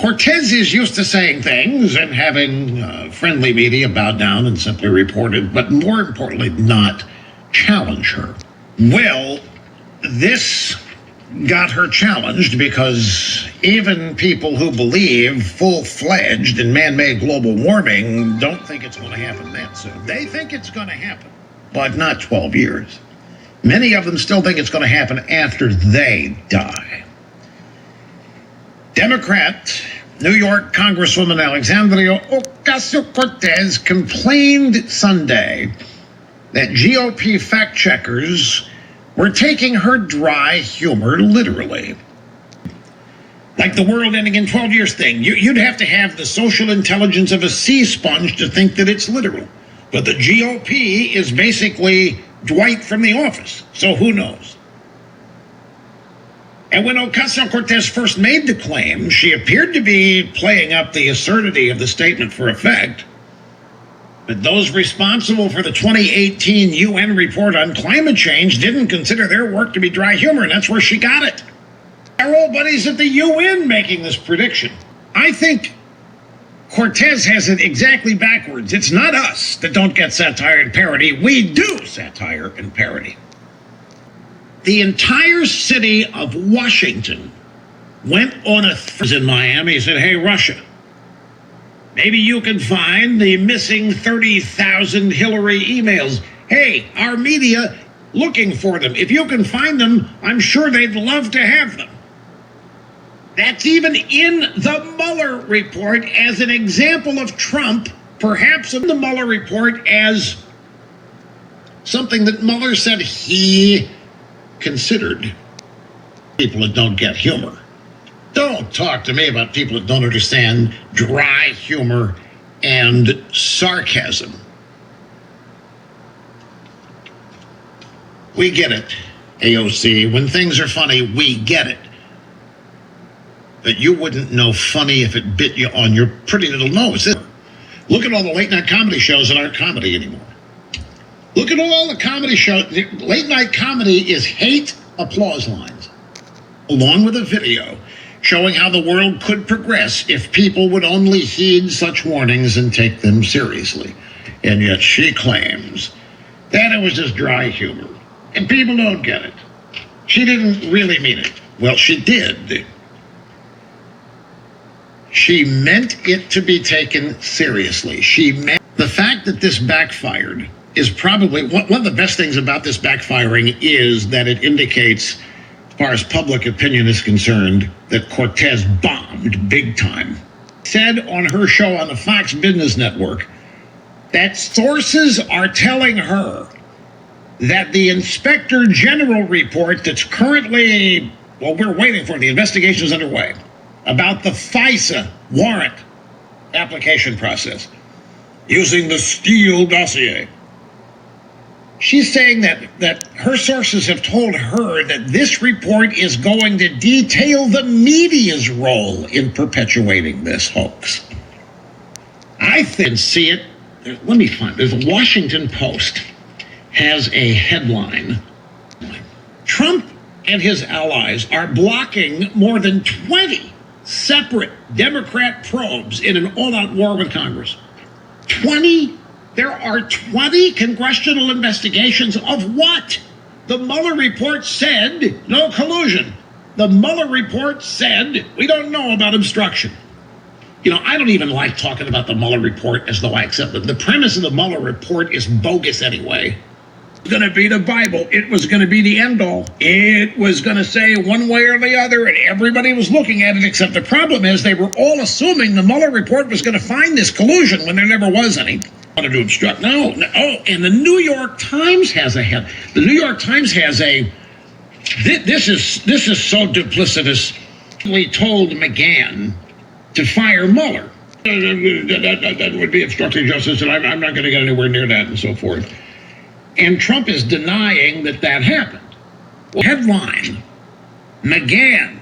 Cortez is used to saying things and having friendly media bow down and simply report it, but more importantly, not challenge her. Well, this got her challenged because even people who believe full-fledged in man-made global warming don't think it's going to happen that soon. They think it's going to happen, but not 12 years. Many of them still think it's going to happen after they die. Democrat New York Congresswoman Alexandria Ocasio-Cortez complained Sunday that GOP fact-checkers were taking her dry humor literally. Like the world ending in 12 years thing. You'd have to have the social intelligence of a sea sponge to think that it's literal. But the GOP is basically Dwight from The Office, so who knows? And when Ocasio-Cortez first made the claim, she appeared to be playing up the absurdity of the statement for effect. But those responsible for the 2018 UN report on climate change didn't consider their work to be dry humor, and that's where she got it. Our old buddies at the UN making this prediction. I think Cortez has it exactly backwards. It's not us that don't get satire and parody. We do satire and parody. The entire city of Washington went on a in Miami and said, hey, Russia, maybe you can find the missing 30,000 Hillary emails. Hey, our media looking for them. If you can find them, I'm sure they'd love to have them. That's even in the Mueller report as an example of Trump, perhaps in the Mueller report as something that Mueller said he considered. People that don't get humor. Don't talk to me about people that don't understand dry humor and sarcasm. We get it, AOC. When things are funny, we get it. But you wouldn't know funny if it bit you on your pretty little nose. Look at all the late-night comedy shows that aren't comedy anymore. Look at all the comedy shows. Late-night comedy is hate applause lines, along with a video showing how the world could progress if people would only heed such warnings and take them seriously. And yet she claims that it was just dry humor. And people don't get it. She didn't really mean it. Well, she did. She meant it to be taken seriously. She meant the fact that this backfired is probably one of the best things about this backfiring is that it indicates, as far as public opinion is concerned, that Cortez bombed big time. Said on her show on the Fox Business Network that sources are telling her that the Inspector General report that's currently, well, we're waiting for, the investigation is underway, about the FISA warrant application process using the Steele dossier. She's saying that her sources have told her that this report is going to detail the media's role in perpetuating this hoax. I think, see it, let me find, there's a Washington Post has a headline. Trump and his allies are blocking more than 20 separate Democrat probes in an all-out war with Congress. 20? There are 20 congressional investigations of what? The Mueller report said no collusion. The Mueller report said we don't know about obstruction. You know, I don't even like talking about the Mueller report as though I accept it. The premise of the Mueller report is bogus anyway. It was going to be the Bible. It was going to be the end all. It was going to say one way or the other, and everybody was looking at it, except the problem is they were all assuming the Mueller report was going to find this collusion when there never was any. Wanted to obstruct. No. Oh, and the New York Times has a head. The New York Times has a. This is so duplicitous. We told McGahn to fire Mueller. That would be obstructing justice, and I'm not going to get anywhere near that, and so forth. And Trump is denying that happened. Well, headline: McGahn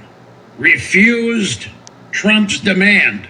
refused Trump's demand.